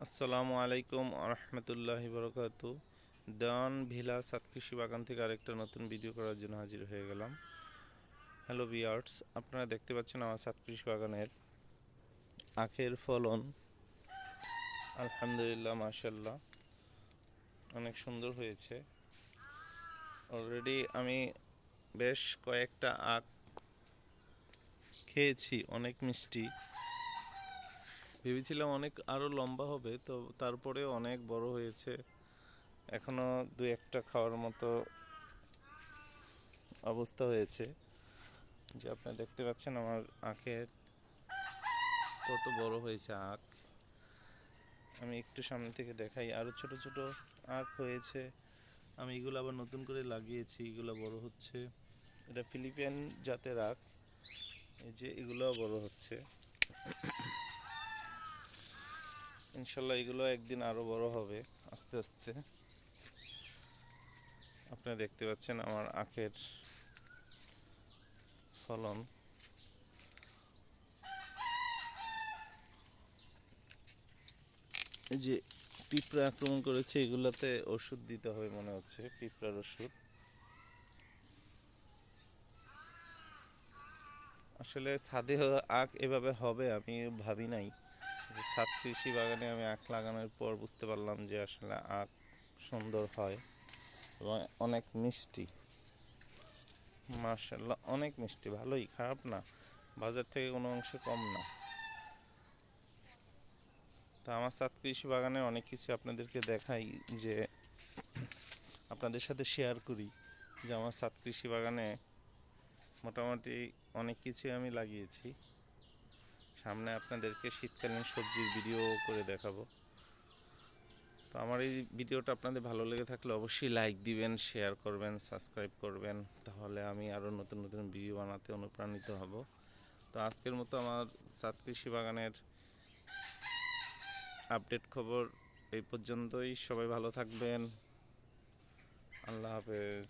আসসালামু আলাইকুম আরহামতুল্লাহি বরকাতু। দেওয়ান ভিলা সাত কৃষি বাগান থেকে আরেকটা নতুন ভিডিও করার জন্য হাজির হয়ে গেলাম। হ্যালো ভিউয়ার্স, আপনারা দেখতে পাচ্ছেন আমার সাত কৃষি বাগানের আখের ফলন। আলহামদুলিল্লাহ, মাশাল্লাহ, অনেক সুন্দর হয়েছে। অলরেডি আমি বেশ কয়েকটা আখ খেয়েছি, অনেক মিষ্টি। ভেবেছিলাম অনেক আরো লম্বা হবে, তো তারপরে অনেক বড় হয়েছে। এখনো দু একটা খাওয়ার মতো অবস্থা হয়েছে। যে আপনারা দেখতে পাচ্ছেন আমার আখের কত বড় হয়েছে আখ। আমি একটু সামনে থেকে দেখাই, আরো ছোট ছোট আখ হয়েছে। আমি এগুলো আবার নতুন করে লাগিয়েছি, এগুলো বড় হচ্ছে। এটা ফিলিপিয়ান জাতের আখ। এই যে এগুলো বড় হচ্ছে, ইনশাল্লাহ এগুলো একদিন আরো বড় হবে আস্তে আস্তে। আপনারা দেখতে পাচ্ছেন আমার আখের ফলন। এই যে পিঁপড়া আক্রমণ করেছে, এগুলাতে ওষুধ দিতে হবে মনে হচ্ছে, পিঁপড়ার ওষুধ। আসলে ছাদে আখ এভাবে হবে আমি ভাবি নাই। যে ছাদ কৃষি বাগানে আমি আখ লাগানোর পর বুঝতে পারলাম যে আসলে আখ সুন্দর হয় এবং অনেক মিষ্টি। মাশাআল্লাহ, অনেক মিষ্টি, ভালোই, খারাপ না, বাজার থেকে কোনো অংশে কম না। তা আমার ছাদ কৃষি বাগানে অনেক কিছু আপনাদেরকে দেখাই, যে আপনাদের সাথে শেয়ার করি যে আমার ছাদ কৃষি বাগানে মোটামুটি অনেক কিছুই আমি লাগিয়েছি। সামনে আপনাদেরকে শীতকালীন সবজির ভিডিও করে দেখাবো। তো আমার এই ভিডিওটা আপনাদের ভালো লেগে থাকলে অবশ্যই লাইক দিবেন, শেয়ার করবেন, সাবস্ক্রাইব করবেন, তাহলে আমি আরও নতুন নতুন ভিডিও বানাতে অনুপ্রাণিত হব। তো আজকের মতো আমার ছাদ কৃষি বাগানের আপডেট খবর এই পর্যন্তই। সবাই ভালো থাকবেন। আল্লাহ হাফেজ।